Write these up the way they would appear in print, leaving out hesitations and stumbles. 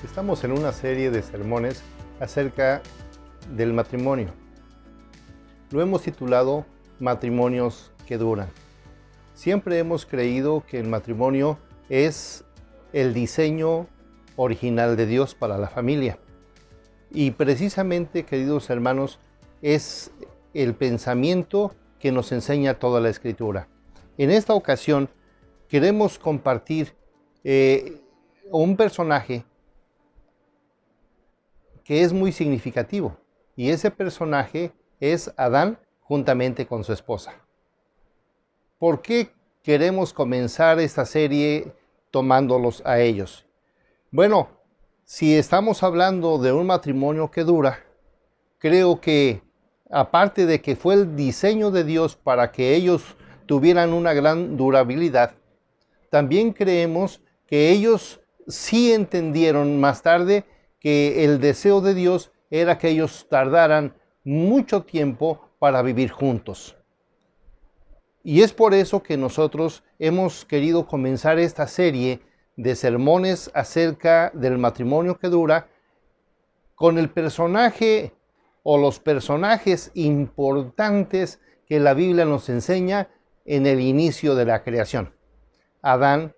Estamos en una serie de sermones acerca del matrimonio. Lo hemos titulado Matrimonios que duran. Siempre hemos creído que el matrimonio es el diseño original de Dios para la familia. Y precisamente, queridos hermanos, es el pensamiento que nos enseña toda la Escritura. En esta ocasión queremos compartir un personaje que es muy significativo, y ese personaje es Adán juntamente con su esposa. ¿Por qué queremos comenzar esta serie tomándolos a ellos? Bueno, si estamos hablando de un matrimonio que dura, creo que aparte de que fue el diseño de Dios para que ellos tuvieran una gran durabilidad, también creemos que ellos sí entendieron más tarde que el deseo de Dios era que ellos tardaran mucho tiempo para vivir juntos. Y es por eso que nosotros hemos querido comenzar esta serie de sermones acerca del matrimonio que dura con el personaje o los personajes importantes que la Biblia nos enseña en el inicio de la creación: Adán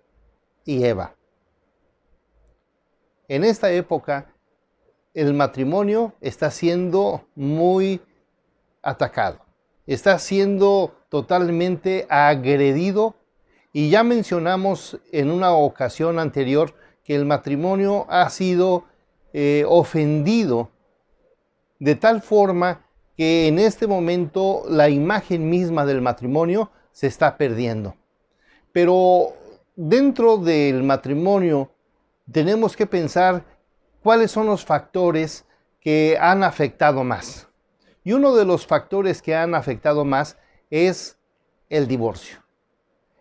y Eva. En esta época, el matrimonio está siendo muy atacado, está siendo totalmente agredido, y ya mencionamos en una ocasión anterior que el matrimonio ha sido ofendido de tal forma que en este momento la imagen misma del matrimonio se está perdiendo. Pero dentro del matrimonio tenemos que pensar cuáles son los factores que han afectado más. Y uno de los factores que han afectado más es el divorcio.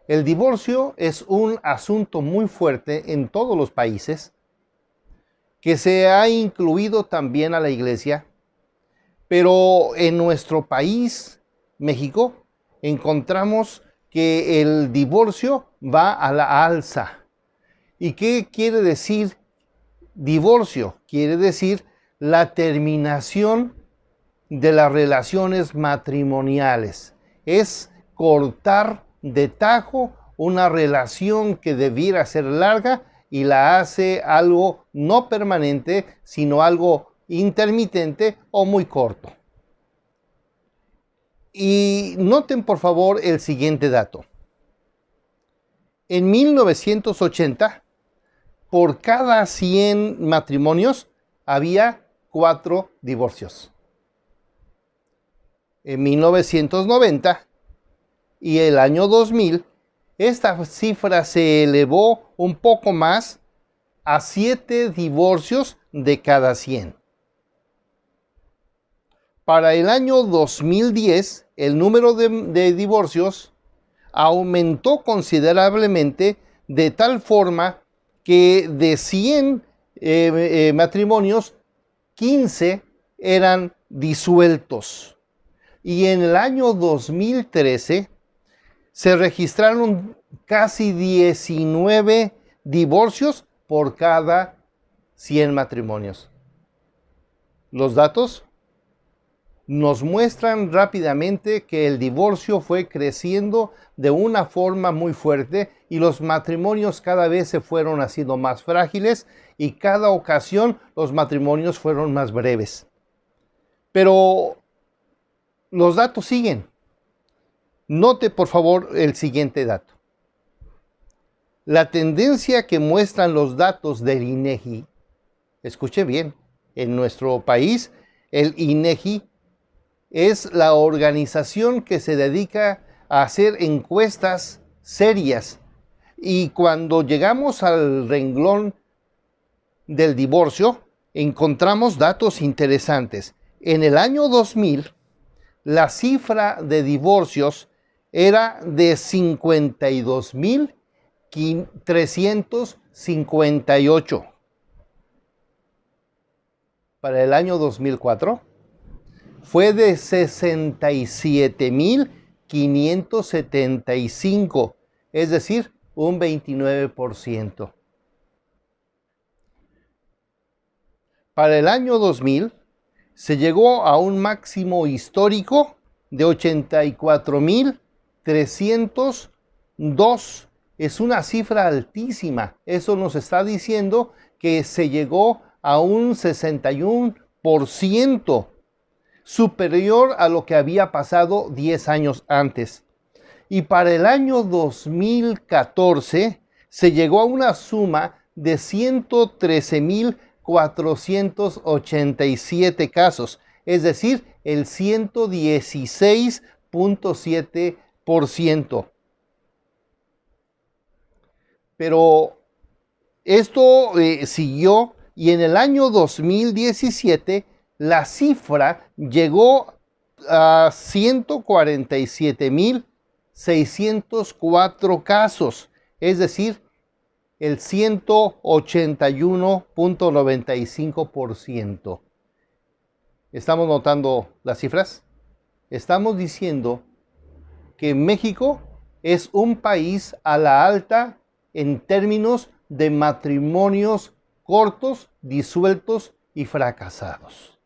El divorcio es un asunto muy fuerte en todos los países, que se ha incluido también a la iglesia, pero en nuestro país, México, encontramos que el divorcio va a la alza. ¿Y qué quiere decir divorcio? Quiere decir la terminación de las relaciones matrimoniales. Es cortar de tajo una relación que debiera ser larga y la hace algo no permanente, sino algo intermitente o muy corto. Y noten por favor el siguiente dato. En 1980, por cada 100 matrimonios había 4 divorcios. En 1990 y el año 2000, esta cifra se elevó un poco más a 7 divorcios de cada 100. Para el año 2010, el número de divorcios aumentó considerablemente, de tal forma que de 100 matrimonios, 15 eran disueltos. Y en el año 2013 se registraron casi 19 divorcios por cada 100 matrimonios. Los datos nos muestran rápidamente que el divorcio fue creciendo de una forma muy fuerte, y los matrimonios cada vez se fueron haciendo más frágiles, y cada ocasión los matrimonios fueron más breves. Pero los datos siguen. Note por favor el siguiente dato. La tendencia que muestran los datos del INEGI, escuche bien, en nuestro país el INEGI es la organización que se dedica a hacer encuestas serias, y cuando llegamos al renglón del divorcio encontramos datos interesantes. En el año 2000, la cifra de divorcios era de 52,358. Para el año 2004 fue de 67,575, es decir, un 29%. Para el año 2000 se llegó a un máximo histórico de 84.302. Es una cifra altísima. Eso nos está diciendo que se llegó a un 61% superior a lo que había pasado 10 años antes. Y para el año 2014 se llegó a una suma de 113.487 casos, es decir, el 116.7%. Pero esto siguió, y en el año 2017 la cifra llegó a 147.604 casos, es decir, el 181.95%. ¿Estamos notando las cifras? Estamos diciendo que México es un país a la alta en términos de matrimonios cortos, disueltos y fracasados.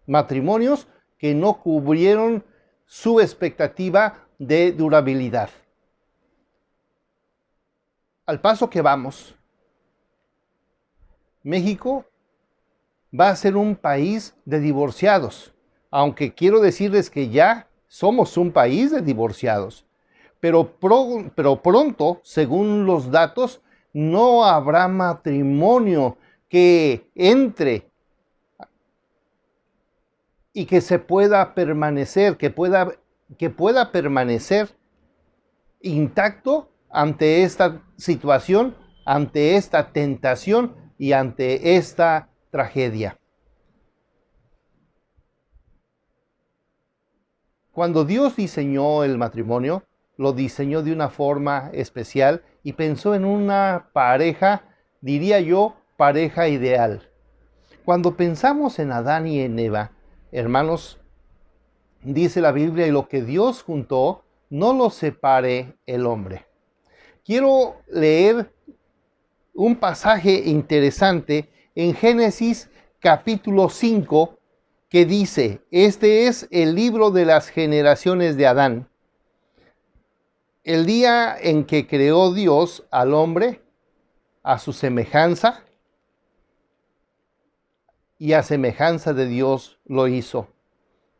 Matrimonios que no cubrieron su expectativa de durabilidad. Al paso que vamos, México va a ser un país de divorciados, aunque quiero decirles que ya somos un país de divorciados. Pero pronto, según los datos, no habrá matrimonio que entre y que se pueda permanecer, que pueda permanecer intacto ante esta situación, ante esta tentación y ante esta tragedia. Cuando Dios diseñó el matrimonio, lo diseñó de una forma especial y pensó en una pareja, diría yo, pareja ideal. Cuando pensamos en Adán y en Eva, hermanos, dice la Biblia, y lo que Dios juntó, no lo separe el hombre. Quiero leer un pasaje interesante en Génesis capítulo 5, que dice, este es el libro de las generaciones de Adán. El día en que creó Dios al hombre, a su semejanza, y a semejanza de Dios lo hizo,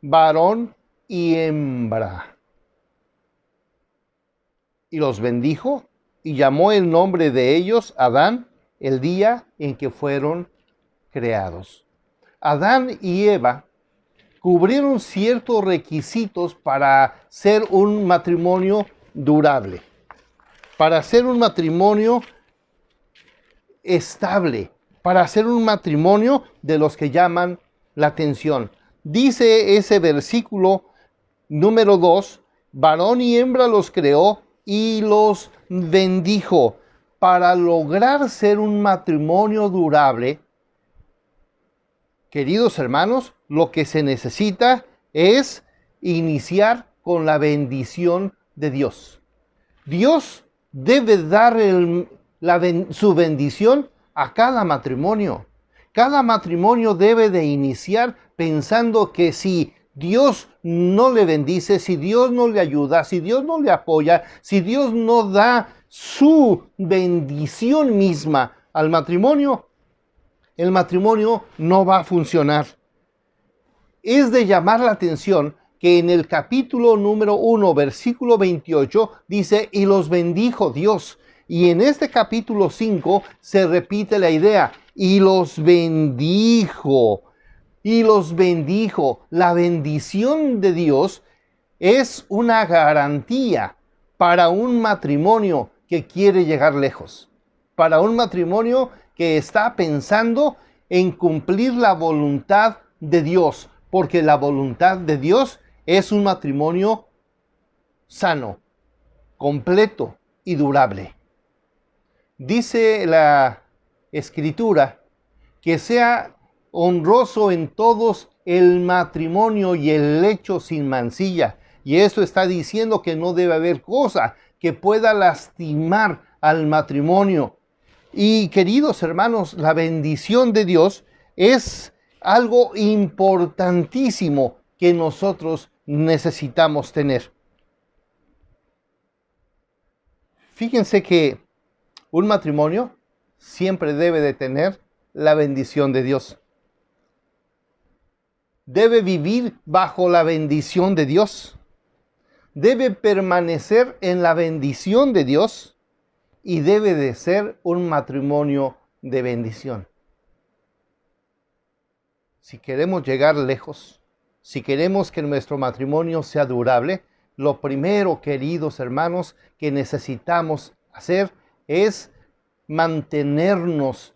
varón y hembra. Y los bendijo, y llamó el nombre de ellos Adán, el día en que fueron creados. Adán y Eva cubrieron ciertos requisitos para ser un matrimonio durable, para ser un matrimonio estable, para ser un matrimonio de los que llaman la atención. Dice ese versículo número 2, varón y hembra los creó y los bendijo. Para lograr ser un matrimonio durable, queridos hermanos, lo que se necesita es iniciar con la bendición de Dios. Dios debe dar su bendición a cada matrimonio. Cada matrimonio debe de iniciar pensando que si Dios no le bendice, si Dios no le ayuda, si Dios no le apoya, si Dios no da su bendición misma al matrimonio, el matrimonio no va a funcionar. Es de llamar la atención que en el capítulo número 1, versículo 28, dice, y los bendijo Dios. Y en este capítulo 5 se repite la idea, y los bendijo. Y los bendijo. La bendición de Dios es una garantía para un matrimonio que quiere llegar lejos. Para un matrimonio que está pensando en cumplir la voluntad de Dios. Porque la voluntad de Dios es un matrimonio sano, completo y durable. Dice la Escritura que sea honroso en todos el matrimonio y el lecho sin mancilla. Y esto está diciendo que no debe haber cosa que pueda lastimar al matrimonio. Y queridos hermanos, la bendición de Dios es algo importantísimo que nosotros necesitamos tener. Fíjense que un matrimonio siempre debe de tener la bendición de Dios. Debe vivir bajo la bendición de Dios. Debe permanecer en la bendición de Dios y debe de ser un matrimonio de bendición. Si queremos llegar lejos, si queremos que nuestro matrimonio sea durable, lo primero, queridos hermanos, que necesitamos hacer es mantenernos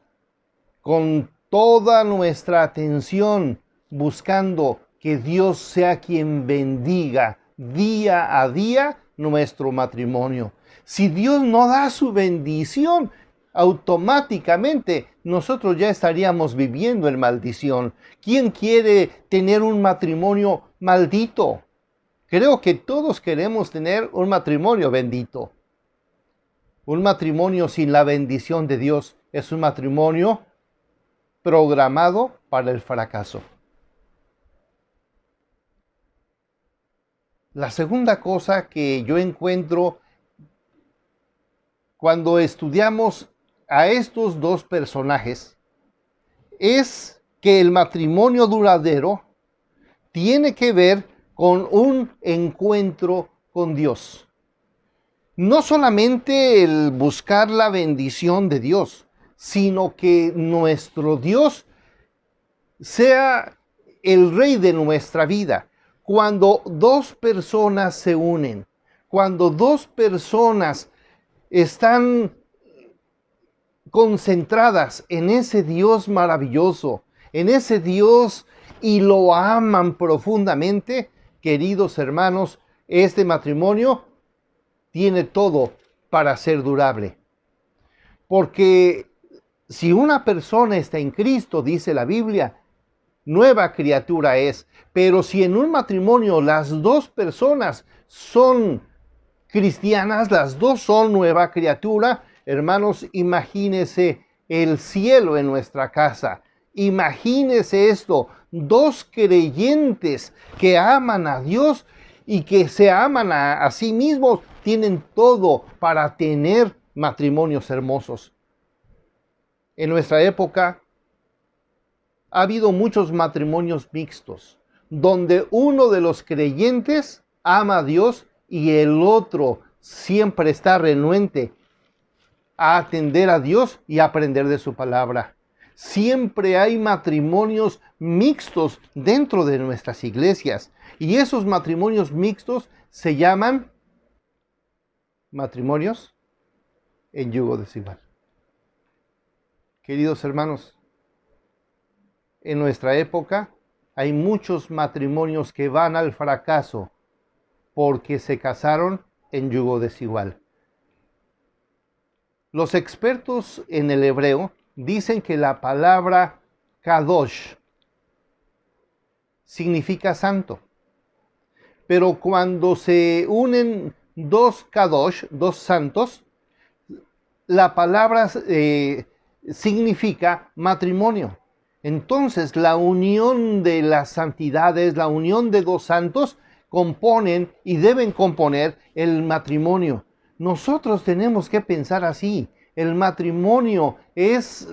con toda nuestra atención buscando que Dios sea quien bendiga día a día nuestro matrimonio. Si Dios no da su bendición, automáticamente nosotros ya estaríamos viviendo en maldición. ¿Quién quiere tener un matrimonio maldito? Creo que todos queremos tener un matrimonio bendito. Un matrimonio sin la bendición de Dios es un matrimonio programado para el fracaso. La segunda cosa que yo encuentro cuando estudiamos a estos dos personajes es que el matrimonio duradero tiene que ver con un encuentro con Dios. No solamente el buscar la bendición de Dios, sino que nuestro Dios sea el rey de nuestra vida. Cuando dos personas se unen, cuando dos personas están concentradas en ese Dios maravilloso, en ese Dios y lo aman profundamente, queridos hermanos, este matrimonio tiene todo para ser durable. Porque si una persona está en Cristo, dice la Biblia, nueva criatura es. Pero si en un matrimonio las dos personas son cristianas, las dos son nueva criatura, hermanos, imagínese el cielo en nuestra casa. Imagínese esto, dos creyentes que aman a Dios y que se aman a sí mismos, tienen todo para tener matrimonios hermosos. En nuestra época ha habido muchos matrimonios mixtos, donde uno de los creyentes ama a Dios y el otro siempre está renuente a atender a Dios y a aprender de su palabra. Siempre hay matrimonios mixtos dentro de nuestras iglesias y esos matrimonios mixtos se llaman matrimonios en yugo desigual. Queridos hermanos, en nuestra época hay muchos matrimonios que van al fracaso porque se casaron en yugo desigual. Los expertos en el hebreo dicen que la palabra kadosh significa santo. Pero cuando se unen dos kadosh, dos santos, la palabra significa matrimonio. Entonces, la unión de las santidades, la unión de dos santos, componen y deben componer el matrimonio. Nosotros tenemos que pensar así. El matrimonio es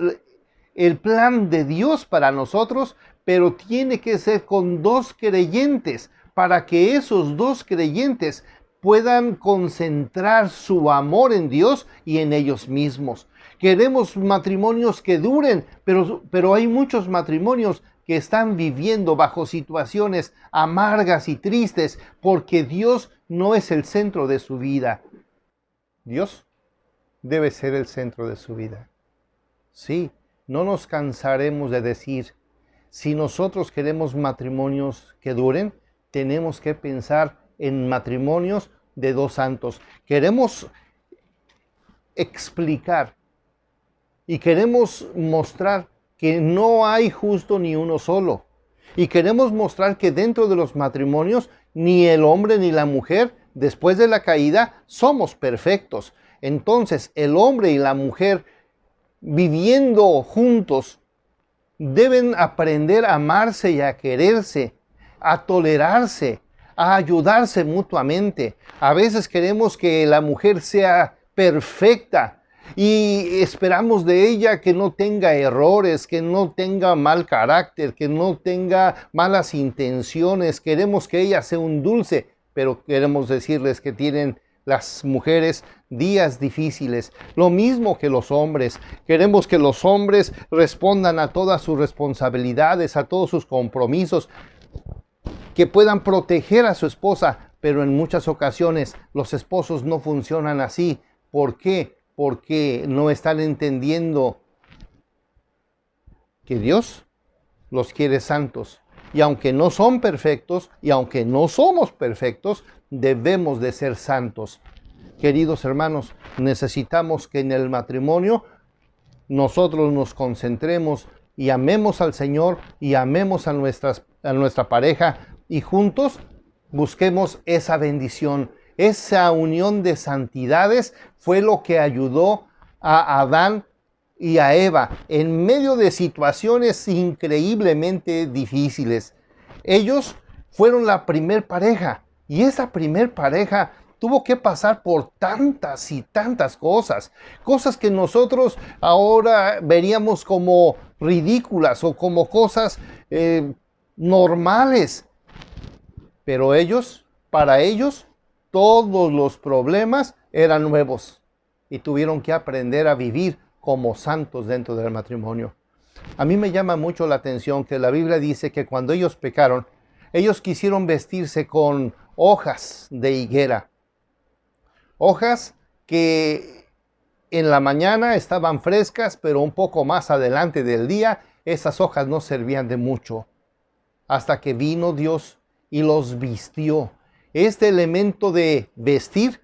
el plan de Dios para nosotros, pero tiene que ser con dos creyentes, para que esos dos creyentes puedan concentrar su amor en Dios y en ellos mismos. Queremos matrimonios que duren, pero hay muchos matrimonios que están viviendo bajo situaciones amargas y tristes porque Dios no es el centro de su vida. Dios debe ser el centro de su vida. Sí, no nos cansaremos de decir, si nosotros queremos matrimonios que duren, tenemos que pensar en matrimonios de dos santos. Queremos explicar y queremos mostrar que no hay justo ni uno solo. Y queremos mostrar que dentro de los matrimonios ni el hombre ni la mujer, después de la caída, somos perfectos. Entonces, el hombre y la mujer viviendo juntos deben aprender a amarse y a quererse, a tolerarse, a ayudarse mutuamente. A veces queremos que la mujer sea perfecta y esperamos de ella que no tenga errores, que no tenga mal carácter, que no tenga malas intenciones. Queremos que ella sea un dulce, pero queremos decirles que tienen las mujeres días difíciles. Lo mismo que los hombres. Queremos que los hombres respondan a todas sus responsabilidades, a todos sus compromisos, que puedan proteger a su esposa, pero en muchas ocasiones los esposos no funcionan así. ¿Por qué? Porque no están entendiendo que Dios los quiere santos. Y aunque no son perfectos, y aunque no somos perfectos, debemos de ser santos. Queridos hermanos, necesitamos que en el matrimonio nosotros nos concentremos y amemos al Señor y amemos a nuestra pareja, y juntos busquemos esa bendición. Esa unión de santidades fue lo que ayudó a Adán y a Eva en medio de situaciones increíblemente difíciles. Ellos fueron la primer pareja, y esa primer pareja tuvo que pasar por tantas y tantas cosas que nosotros ahora veríamos como ridículas o como cosas normales. Pero para ellos, todos los problemas eran nuevos y tuvieron que aprender a vivir como santos dentro del matrimonio. A mí me llama mucho la atención que la Biblia dice que cuando ellos pecaron, ellos quisieron vestirse con hojas de higuera. Hojas que en la mañana estaban frescas, pero un poco más adelante del día, esas hojas no servían de mucho. Hasta que vino Dios y los vistió. Este elemento de vestir,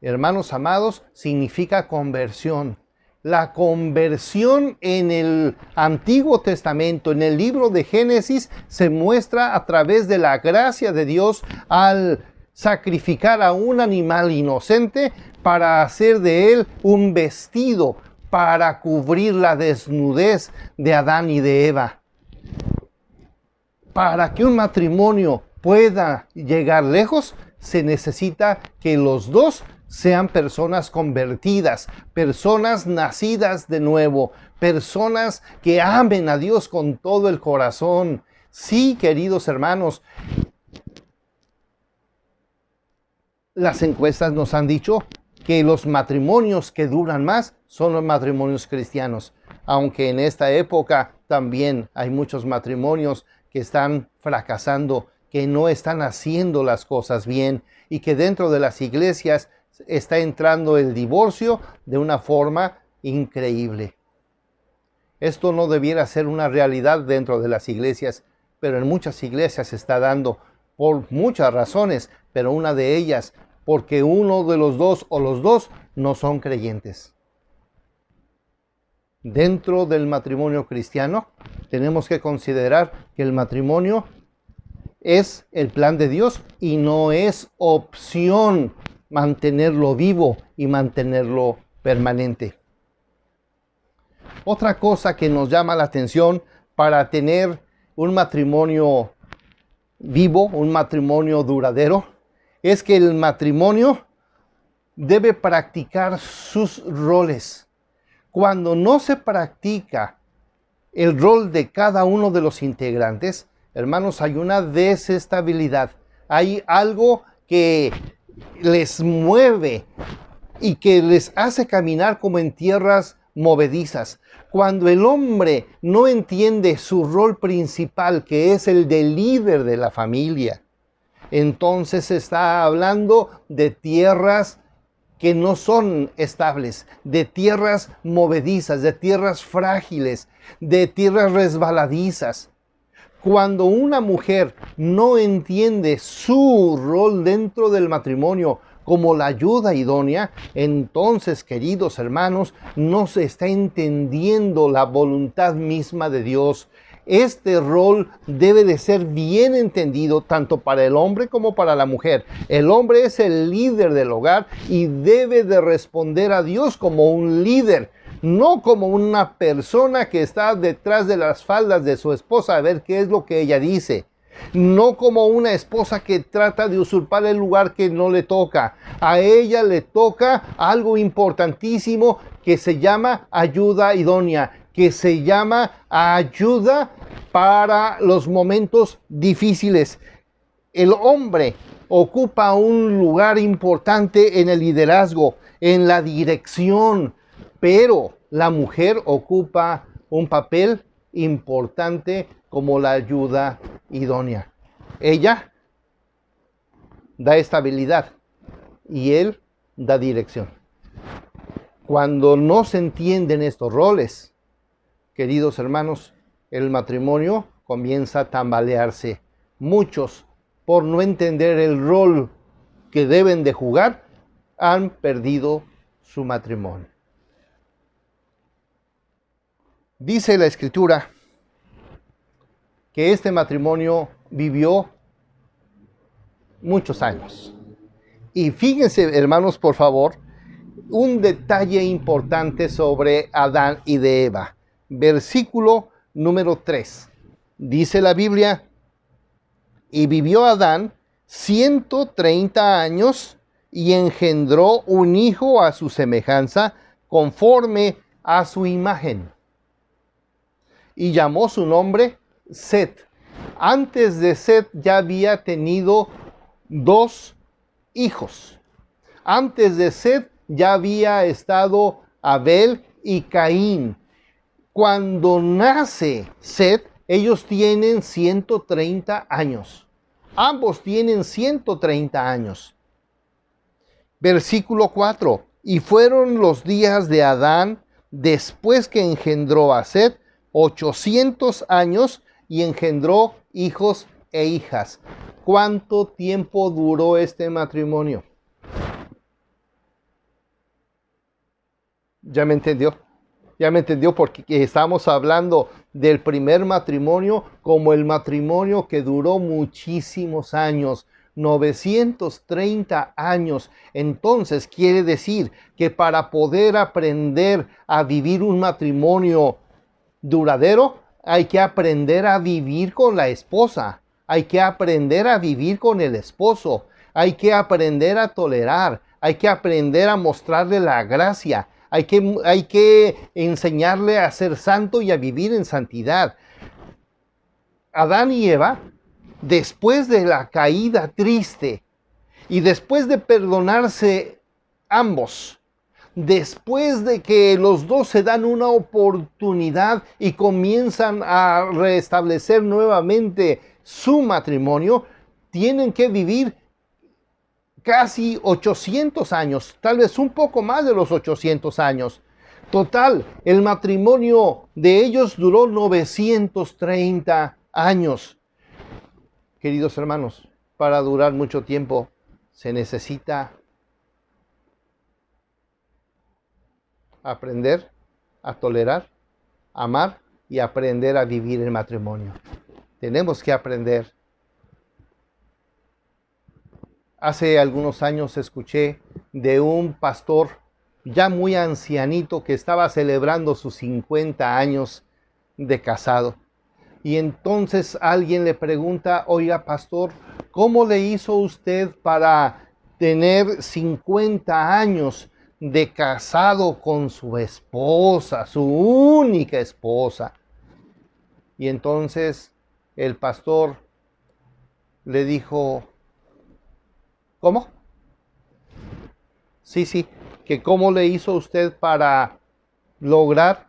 hermanos amados, significa conversión. La conversión en el Antiguo Testamento, en el libro de Génesis, se muestra a través de la gracia de Dios al sacrificar a un animal inocente para hacer de él un vestido para cubrir la desnudez de Adán y de Eva. Para que un matrimonio pueda llegar lejos, se necesita que los dos sean personas convertidas, personas nacidas de nuevo, personas que amen a Dios con todo el corazón. Sí, queridos hermanos, las encuestas nos han dicho que los matrimonios que duran más son los matrimonios cristianos, aunque en esta época también hay muchos matrimonios que están fracasando, que no están haciendo las cosas bien, y que dentro de las iglesias está entrando el divorcio de una forma increíble. Esto no debiera ser una realidad dentro de las iglesias, pero en muchas iglesias se está dando por muchas razones, pero una de ellas porque uno de los dos o los dos no son creyentes. Dentro del matrimonio cristiano tenemos que considerar que el matrimonio es el plan de Dios y no es opción mantenerlo vivo y mantenerlo permanente. Otra cosa que nos llama la atención para tener un matrimonio vivo, un matrimonio duradero, es que el matrimonio debe practicar sus roles. Cuando no se practica el rol de cada uno de los integrantes, hermanos, hay una desestabilidad. Hay algo que les mueve y que les hace caminar como en tierras movedizas. Cuando el hombre no entiende su rol principal, que es el de líder de la familia, entonces se está hablando de tierras que no son estables, de tierras movedizas, de tierras frágiles, de tierras resbaladizas. Cuando una mujer no entiende su rol dentro del matrimonio como la ayuda idónea, entonces, queridos hermanos, no se está entendiendo la voluntad misma de Dios. Este rol debe de ser bien entendido tanto para el hombre como para la mujer. El hombre es el líder del hogar y debe de responder a Dios como un líder, no como una persona que está detrás de las faldas de su esposa a ver qué es lo que ella dice, no como una esposa que trata de usurpar el lugar que no le toca. A ella le toca algo importantísimo que se llama ayuda idónea, que se llama ayuda para los momentos difíciles. El hombre ocupa un lugar importante en el liderazgo, en la dirección, pero la mujer ocupa un papel importante como la ayuda idónea. Ella da estabilidad y él da dirección. Cuando no se entienden estos roles, queridos hermanos, el matrimonio comienza a tambalearse. Muchos, por no entender el rol que deben de jugar, han perdido su matrimonio. Dice la Escritura que este matrimonio vivió muchos años. Y fíjense, hermanos, por favor, un detalle importante sobre Adán y de Eva. Versículo número 3. Dice la Biblia, y vivió Adán 130 años y engendró un hijo a su semejanza, conforme a su imagen. Y llamó su nombre Set. Antes de Set ya había tenido 2 hijos. Antes de Set ya había estado Abel y Caín. Cuando nace Set, ellos tienen 130 años. Ambos tienen 130 años. Versículo 4. Y fueron los días de Adán después que engendró a Set 800 años y engendró hijos e hijas. ¿Cuánto tiempo duró este matrimonio? ¿Ya me entendió? Ya me entendió, porque estamos hablando del primer matrimonio como el matrimonio que duró muchísimos años, 930 años. Entonces quiere decir que para poder aprender a vivir un matrimonio duradero, hay que aprender a vivir con la esposa, hay que aprender a vivir con el esposo, hay que aprender a tolerar, hay que aprender a mostrarle la gracia. Hay que enseñarle a ser santo y a vivir en santidad. Adán y Eva, después de la caída triste y después de perdonarse ambos, después de que los dos se dan una oportunidad y comienzan a restablecer nuevamente su matrimonio, tienen que vivir casi 800 años, tal vez un poco más de los 800 años. Total, el matrimonio de ellos duró 930 años. Queridos hermanos, para durar mucho tiempo se necesita aprender a tolerar, amar y aprender a vivir el matrimonio. Tenemos que aprender. Hace algunos años escuché de un pastor ya muy ancianito que estaba celebrando sus 50 años de casado. Y entonces alguien le pregunta, oiga pastor, ¿cómo le hizo usted para tener 50 años de casado con su esposa, su única esposa? Y entonces el pastor le dijo, ¿cómo? Sí, que cómo le hizo usted para lograr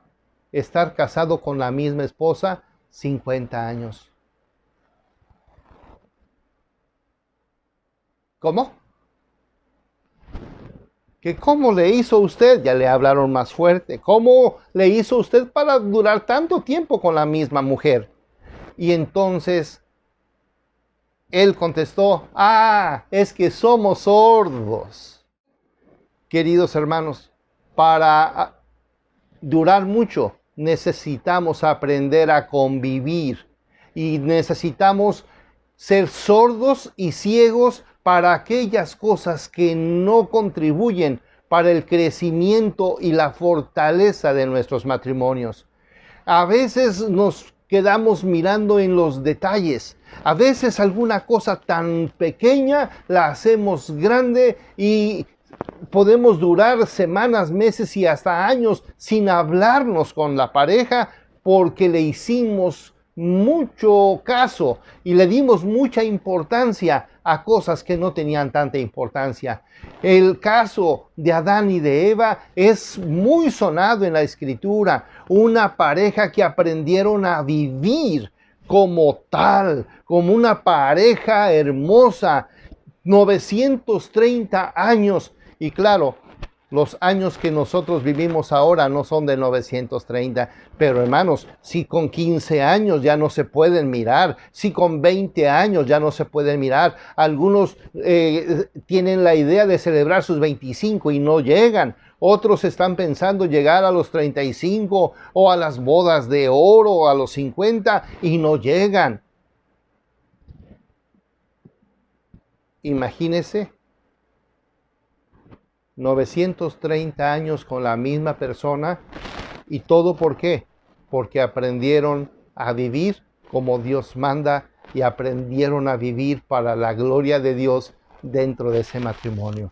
estar casado con la misma esposa 50 años. ¿Cómo? ¿Que cómo le hizo usted? Ya le hablaron más fuerte. ¿Cómo le hizo usted para durar tanto tiempo con la misma mujer? Y entonces él contestó, es que somos sordos. Queridos hermanos, para durar mucho necesitamos aprender a convivir y necesitamos ser sordos y ciegos para aquellas cosas que no contribuyen para el crecimiento y la fortaleza de nuestros matrimonios. A veces nos quedamos mirando en los detalles. A veces alguna cosa tan pequeña la hacemos grande y podemos durar semanas, meses y hasta años sin hablarnos con la pareja porque le hicimos mucho caso y le dimos mucha importancia a cosas que no tenían tanta importancia. El caso de Adán y de Eva es muy sonado en la Escritura. Una pareja que aprendieron a vivir como tal, como una pareja hermosa, 930 años. Y claro, los años que nosotros vivimos ahora no son de 930, pero hermanos, si con 15 años ya no se pueden mirar, si con 20 años ya no se pueden mirar, algunos tienen la idea de celebrar sus 25 y no llegan, otros están pensando llegar a los 35 o a las bodas de oro o a los 50 y no llegan. Imagínese 930 años con la misma persona. ¿Y todo por qué? Porque aprendieron a vivir como Dios manda y aprendieron a vivir para la gloria de Dios dentro de ese matrimonio.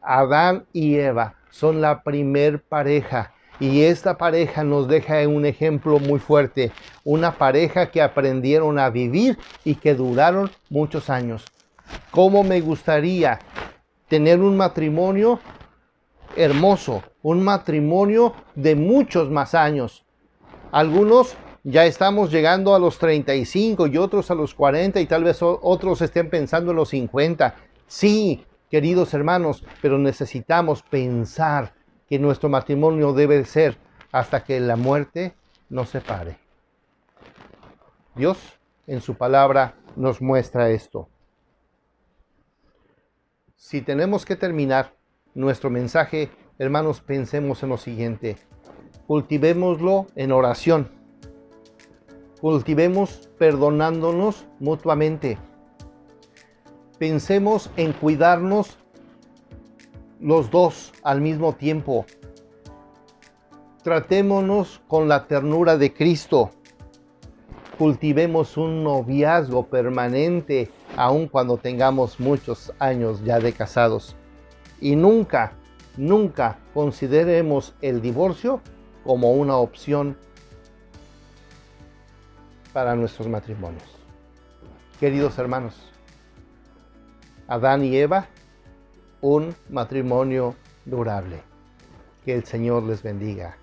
Adán y Eva son la primer pareja y esta pareja nos deja un ejemplo muy fuerte. Una pareja que aprendieron a vivir y que duraron muchos años. ¿Cómo me gustaría tener un matrimonio hermoso, un matrimonio de muchos más años? Algunos ya estamos llegando a los 35 y otros a los 40 y tal vez otros estén pensando en los 50. Sí, queridos hermanos, pero necesitamos pensar que nuestro matrimonio debe ser hasta que la muerte nos separe. Dios en su palabra nos muestra esto. Si tenemos que terminar nuestro mensaje, hermanos, pensemos en lo siguiente. Cultivémoslo en oración. Cultivemos perdonándonos mutuamente. Pensemos en cuidarnos los dos al mismo tiempo. Tratémonos con la ternura de Cristo. Cultivemos un noviazgo permanente, aun cuando tengamos muchos años ya de casados. Y nunca consideremos el divorcio como una opción para nuestros matrimonios. Queridos hermanos, Adán y Eva, un matrimonio durable. Que el Señor les bendiga.